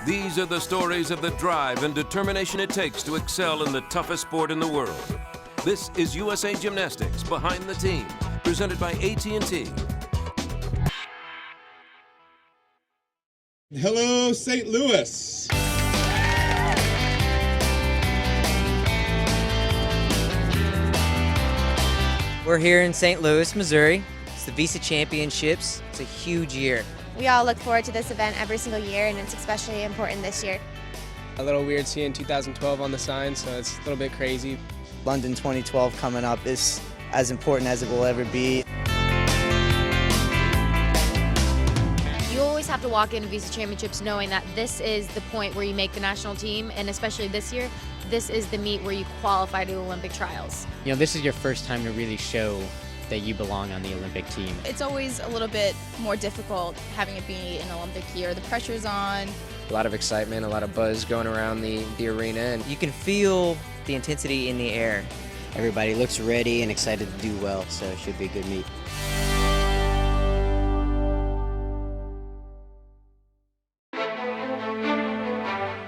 These are the stories of the drive and determination it takes to excel in the toughest sport in the world. This is USA Gymnastics Behind the Team, presented by AT&T. Hello, St. Louis. We're here in St. Louis, Missouri. It's the Visa Championships. It's a huge year. We all look forward to this event every single year, and it's especially important this year. A little weird seeing 2012 on the sign, so it's a little bit crazy. London 2012 coming up is as important as it will ever be. You always have to walk into Visa Championships knowing that this is the point where you make the national team, and especially this year, this is the meet where you qualify to Olympic trials. You know, this is your first time to really show that you belong on the Olympic team. It's always a little bit more difficult having it be an Olympic year. The pressure's on. A lot of excitement, a lot of buzz going around the arena. And You can feel the intensity in the air. Everybody looks ready and excited to do well, so it should be a good meet.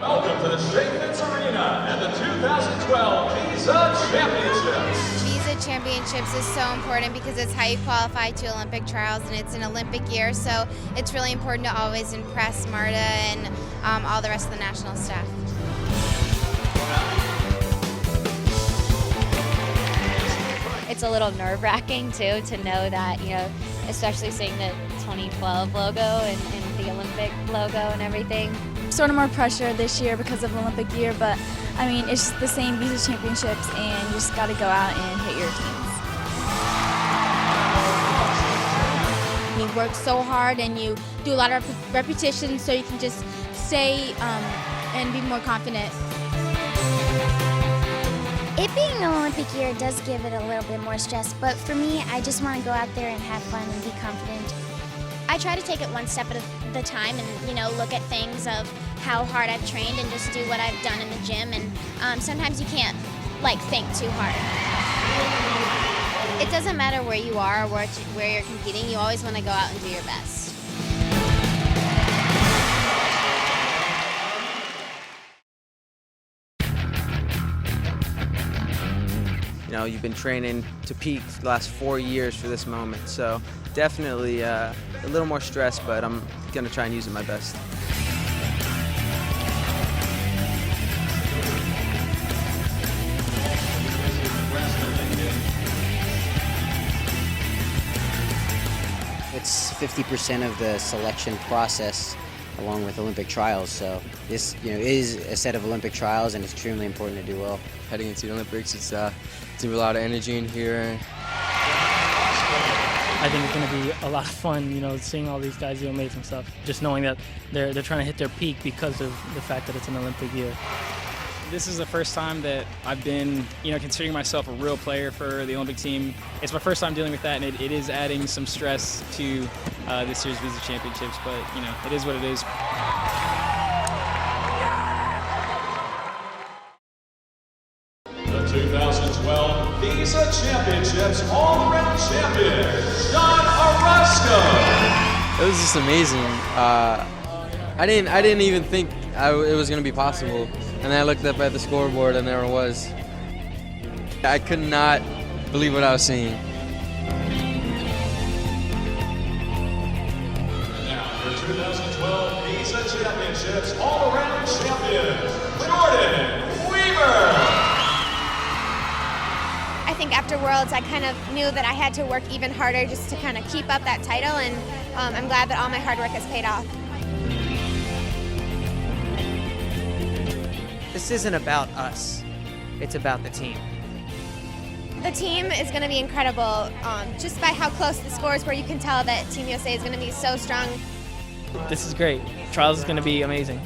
Welcome to the Gymnastics Arena and the 2012 Visa Championships. Visa Championships is so important because it's how you qualify to Olympic trials, and it's an Olympic year, so it's really important to always impress Marta and all the rest of the national staff. It's a little nerve-wracking too to know that, you know, especially seeing the 2012 logo and the Olympic logo and everything. Sort of more pressure this year because of Olympic year, but I mean, it's just the same Visa Championships, and you just got to go out and hit your teams. You work so hard and you do a lot of repetitions so you can just stay and be more confident. It being an Olympic year does give it a little bit more stress, but for me, I just want to go out there and have fun and be confident. I try to take it one step at a time and, you know, look at things of how hard I've trained and just do what I've done in the gym, and sometimes you can't, like, think too hard. It doesn't matter where you are or where you're competing, you always want to go out and do your best. You know, you've been training to peak the last 4 years for this moment, so definitely a little more stress, but I'm going to try and use it my best. It's 50% of the selection process along with Olympic trials, so this is a set of Olympic trials, and it's extremely important to do well. heading into the Olympics, it's a lot of energy in here. I think it's going to be a lot of fun, you know, seeing all these guys do amazing stuff. Just knowing that they're trying to hit their peak because of the fact that it's an Olympic year. This is the first time that I've been, you know, considering myself a real player for the Olympic team. It's my first time dealing with that, and it is adding some stress to this year's Visa Championships, but, you know, it is what it is. The 2012 Visa Championships all-around champion, John Orozco. It was just amazing. I didn't even think it was going to be possible. And then I looked up at the scoreboard and there it was. I could not believe what I was seeing. And now your 2012 Visa Championships all-around champion, Jordan Weaver. I think after Worlds, I kind of knew that I had to work even harder just to kind of keep up that title, and I'm glad that all my hard work has paid off. This isn't about us, it's about the team. The team is going to be incredible, just by how close the scores were. You can tell that Team USA is going to be so strong. This is great. Trials is going to be amazing.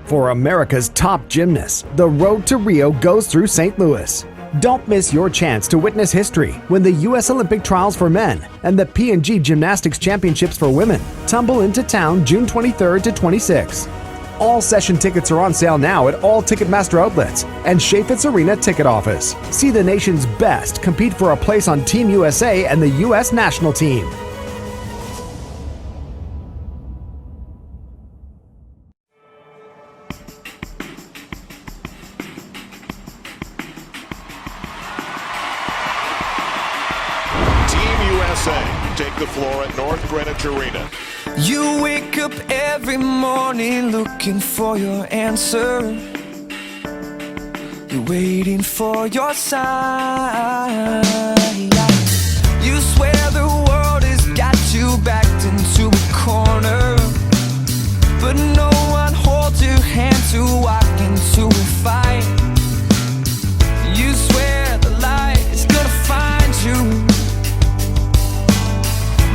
For America's top gymnasts, the road to Rio goes through St. Louis. Don't miss your chance to witness history when the U.S. Olympic Trials for men and the P&G Gymnastics Championships for women tumble into town June 23rd to 26th. All session tickets are on sale now at all Ticketmaster outlets and Chaifetz Arena ticket office. See the nation's best compete for a place on Team USA and the U.S. national team. USA take the floor at North Greenwich Arena. You wake up every morning looking for your answer. You're waiting for your sign. You swear the world has got you backed into a corner, but no one holds your hand to walk into a fight. You swear the light is gonna find you,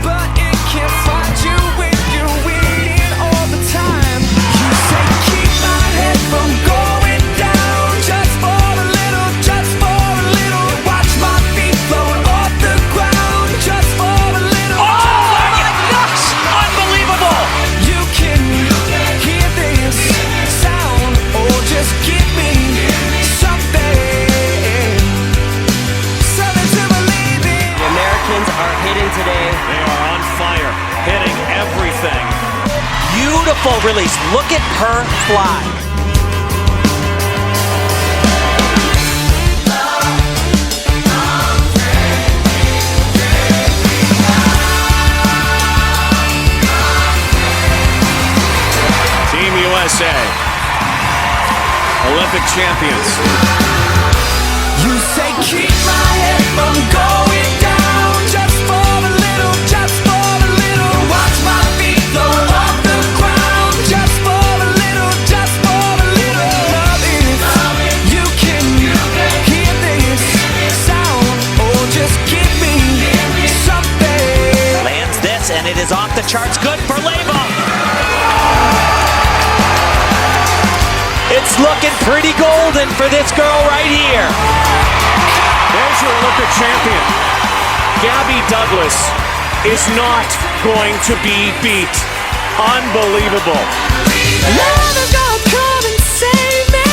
but it can't find you when you're waiting all the time. You say keep my head from going down, just for a little, just for a little. Watch my feet float off the ground, just for a little. Oh my gosh, unbelievable! You can hear this sound, or just give me something, something to believe in. The Americans are hitting today. They are on fire, hitting everything. Beautiful release. Look at her fly. Team USA, Olympic champions. You say keep my head from going down, just for a little, just for a little. Watch my feet float off the ground, just for a little, just for a little. Love it, you can hear this sound, or just give me something. Lands this, and it is off the charts. Good for Leva. It's looking pretty golden for this girl right here. There's your Olympic champion. Gabby Douglas is not going to be beat. Unbelievable. Love is gonna come and save me.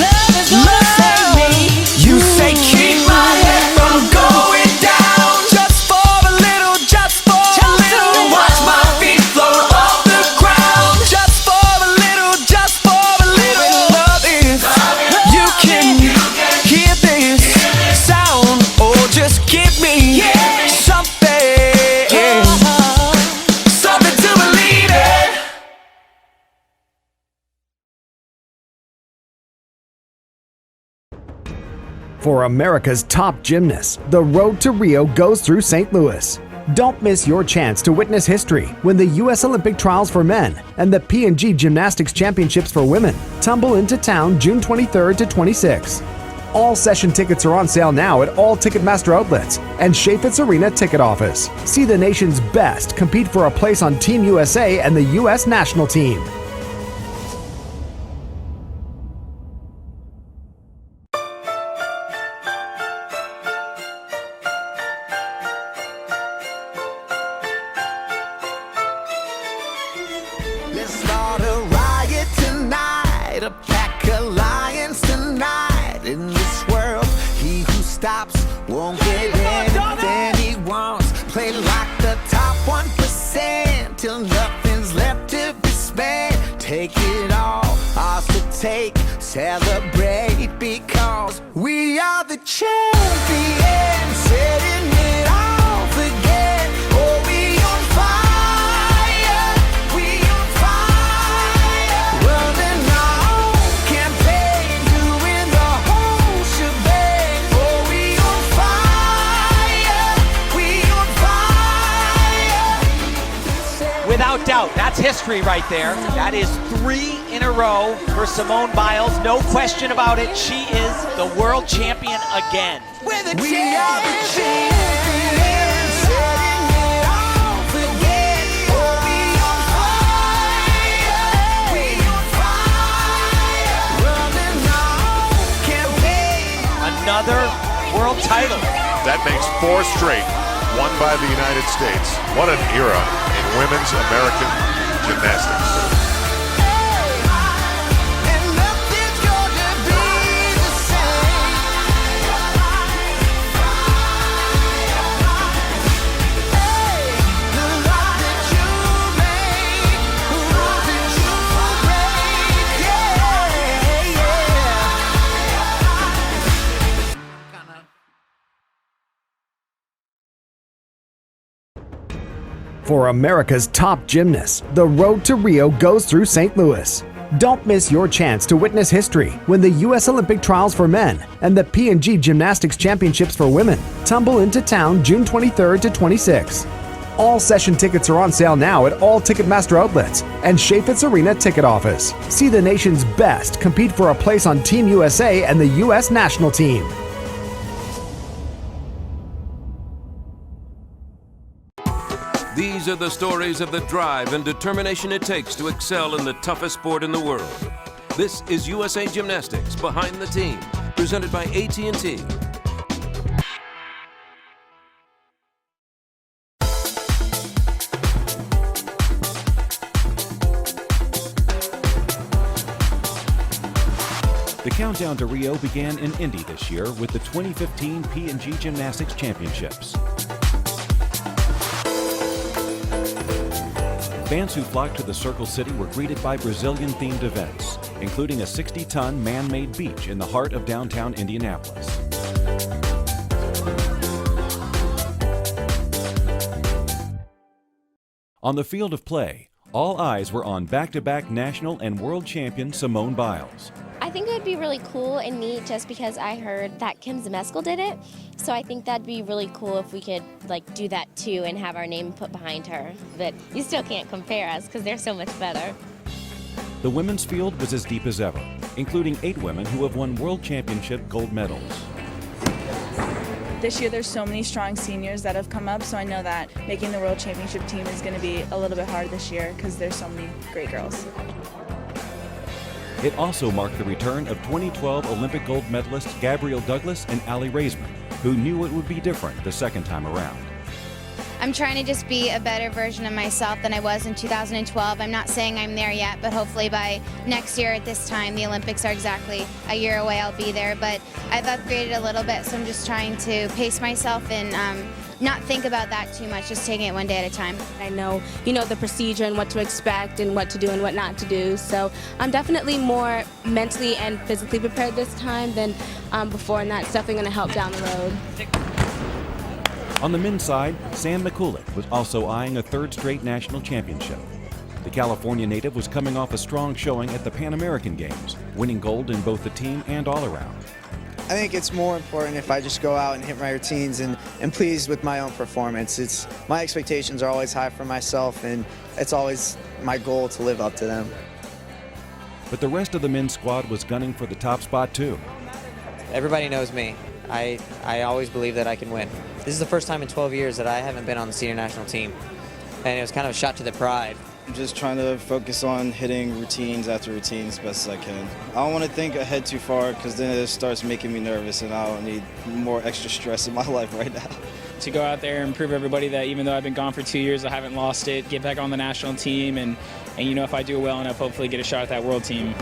Love is gonna save me. You say keep my head from going down, just for a little, just for a little. Watch my feet float off the ground, just for a little, just for a little. Love is, you can hear this sound, or just give me something, something to believe in. For America's top gymnasts, the road to Rio goes through St. Louis. Don't miss your chance to witness history when the U.S. Olympic Trials for men and the P&G Gymnastics Championships for women tumble into town June 23rd to 26th. All session tickets are on sale now at all Ticketmaster outlets and Chaifetz Arena ticket office. See the nation's best compete for a place on Team USA and the U.S. national team. Let's start a riot tonight, a pack alliance tonight. In this world, he who stops won't get anything he wants. Play like the top 1% till nothing's left to be spent. Take it all, ours to take, celebrate because we are the champions, setting it off again. Oh, we on fire, we on fire. Running our own campaign, doing the whole shebang. Oh, we on fire, we on fire. Without doubt, that's history right there. That is 3 in a row for Simone Biles. No question about it. She is the world champion again. We are the champions, setting it off again. Oh, we on fire, we on fire. Running our own campaign. Another world title. That makes 4 straight, won by the United States. What an era in women's American gymnastics. For America's top gymnasts, the road to Rio goes through St. Louis. Don't miss your chance to witness history when the U.S. Olympic Trials for men and the P&G Gymnastics Championships for women tumble into town June 23rd to 26th. All session tickets are on sale now at all Ticketmaster outlets and Chaifetz Arena ticket office. See the nation's best compete for a place on Team USA and the U.S. national team. These are the stories of the drive and determination it takes to excel in the toughest sport in the world. This is USA Gymnastics Behind the Team, presented by AT&T. The countdown to Rio began in Indy this year with the 2015 P&G Gymnastics Championships. Fans who flocked to the Circle City were greeted by Brazilian-themed events, including a 60-ton man-made beach in the heart of downtown Indianapolis. On the field of play, all eyes were on back-to-back national and world champion Simone Biles. I think it would be really cool and neat just because I heard that Kim Zmeskal did it. So I think that'd be really cool if we could do that too and have our name put behind her. But you still can't compare us because they're so much better. The women's field was as deep as ever, including 8 women who have won world championship gold medals. This year there's so many strong seniors that have come up, so I know that making the world championship team is going to be a little bit hard this year because there's so many great girls. It also marked the return of 2012 Olympic gold medalists Gabrielle Douglas and Aly Raisman, who knew it would be different the second time around. I'm trying to just be a better version of myself than I was in 2012. I'm not saying I'm there yet, but hopefully by next year at this time, the Olympics are exactly a year away, I'll be there. But I've upgraded a little bit, so I'm just trying to pace myself and not think about that too much, just taking it one day at a time. I know, the procedure and what to expect and what to do and what not to do. So I'm definitely more mentally and physically prepared this time than before, and that's definitely going to help down the road. On the men's side, Sam McCulloch was also eyeing a third straight national championship. The California native was coming off a strong showing at the Pan American Games, winning gold in both the team and all-around. I think it's more important if I just go out and hit my routines and pleased with my own performance. My expectations are always high for myself, and it's always my goal to live up to them. But the rest of the men's squad was gunning for the top spot too. Everybody knows me. I always believe that I can win. This is the first time in 12 years that I haven't been on the senior national team, and it was kind of a shot to the pride. I'm just trying to focus on hitting routines after routines as best as I can. I don't want to think ahead too far because then it starts making me nervous, and I don't need more extra stress in my life right now. To go out there and prove everybody that even though I've been gone for 2 years, I haven't lost it, get back on the national team, and if I do well enough, hopefully get a shot at that world team.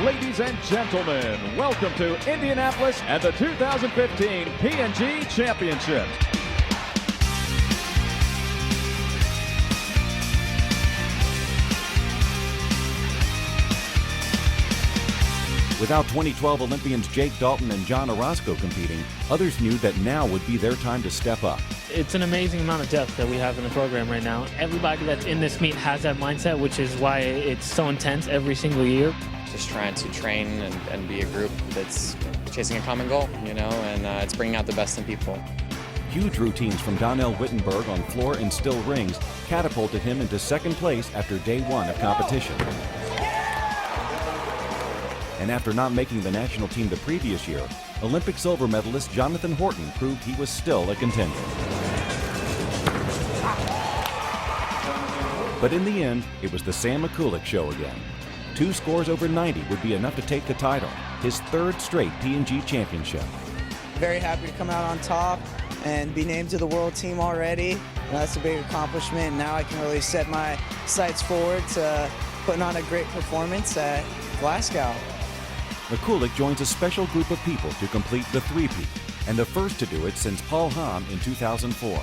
Ladies and gentlemen, welcome to Indianapolis and the 2015 P&G Championship. Without 2012 Olympians Jake Dalton and John Orozco competing, others knew that now would be their time to step up. It's an amazing amount of depth that we have in the program right now. Everybody that's in this meet has that mindset, which is why it's so intense every single year. Just trying to train and be a group that's chasing a common goal, and it's bringing out the best in people. Huge routines from Donnell Wittenberg on floor and still rings catapulted him into second place after day one of competition. And after not making the national team the previous year, Olympic silver medalist Jonathan Horton proved he was still a contender. But in the end, it was the Sam McCulloch show again. 2 scores over 90 would be enough to take the title, his third straight P&G championship. Very happy to come out on top and be named to the world team already. That's a big accomplishment. Now I can really set my sights forward to putting on a great performance at Glasgow. McCulloch joins a special group of people to complete the three-peat, and the first to do it since Paul Hahn in 2004.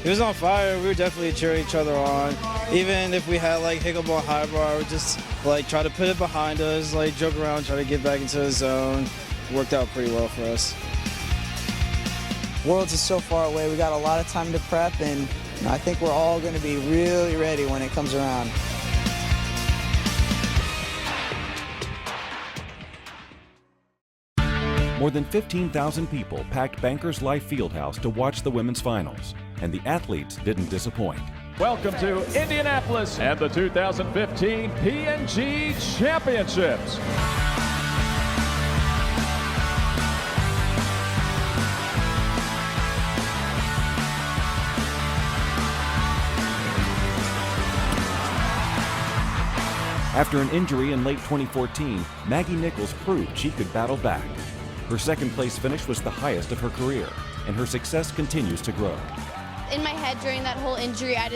He was on fire. We were definitely cheering each other on. Even if we had hiccup on high bar, we just try to put it behind us, joke around, try to get back into the zone. Worked out pretty well for us. Worlds is so far away. We got a lot of time to prep, and I think we're all going to be really ready when it comes around. More than 15,000 people packed Bankers Life Fieldhouse to watch the women's finals, and the athletes didn't disappoint. Welcome to Indianapolis and the 2015 P&G Championships. After an injury in late 2014, Maggie Nichols proved she could battle back. Her second-place finish was the highest of her career, and her success continues to grow. In my head during that whole injury, I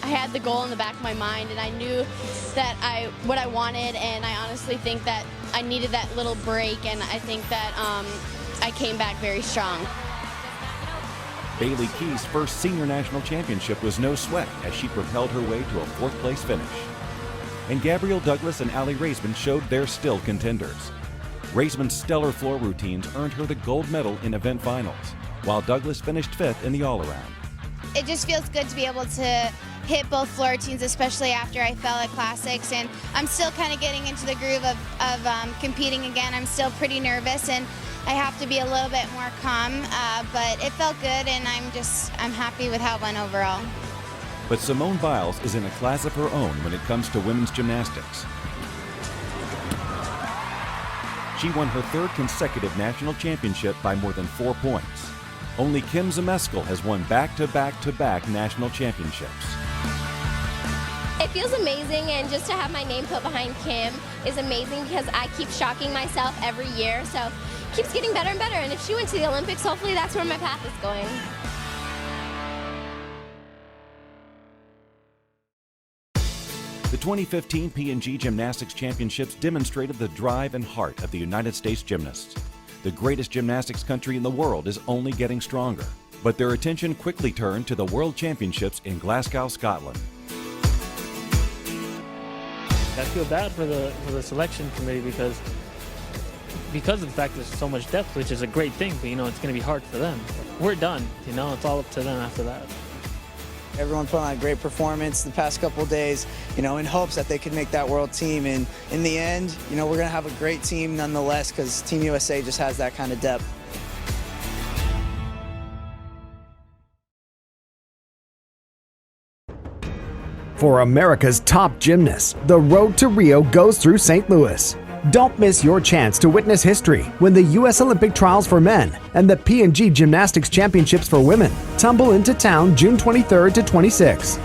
had the goal in the back of my mind, and I knew that what I wanted, and I honestly think that I needed that little break, and I think that I came back very strong. Bailey Key's first senior national championship was no sweat as she propelled her way to a fourth-place finish. And Gabrielle Douglas and Allie Raisman showed they're still contenders. Raisman's stellar floor routines earned her the gold medal in event finals, while Douglas finished fifth in the all-around. It just feels good to be able to hit both floor routines, especially after I fell at Classics, and I'm still kind of getting into the groove of competing again. I'm still pretty nervous, and I have to be a little bit more calm, but it felt good, and I'm happy with how it went overall. But Simone Biles is in a class of her own when it comes to women's gymnastics. She won her third consecutive national championship by more than 4 points. Only Kim Zmeskal has won back-to-back-to-back national championships. It feels amazing, and just to have my name put behind Kim is amazing because I keep shocking myself every year, so it keeps getting better and better. And if she went to the Olympics, hopefully that's where my path is going. The 2015 P&G Gymnastics Championships demonstrated the drive and heart of the United States gymnasts. The greatest gymnastics country in the world is only getting stronger, but their attention quickly turned to the World Championships in Glasgow, Scotland. I feel bad for the selection committee because of the fact there's so much depth, which is a great thing, but it's going to be hard for them. We're done, it's all up to them after that. Everyone put on a great performance the past couple of days, in hopes that they could make that world team. And in the end, we're going to have a great team nonetheless because Team USA just has that kind of depth. For America's top gymnasts, the road to Rio goes through St. Louis. Don't miss your chance to witness history when the U.S. Olympic Trials for men and the P&G Gymnastics Championships for women tumble into town June 23rd to 26th.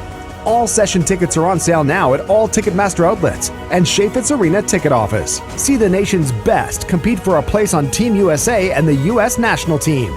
All session tickets are on sale now at all Ticketmaster outlets and Chaifetz Arena ticket office. See the nation's best compete for a place on Team USA and the U.S. national team.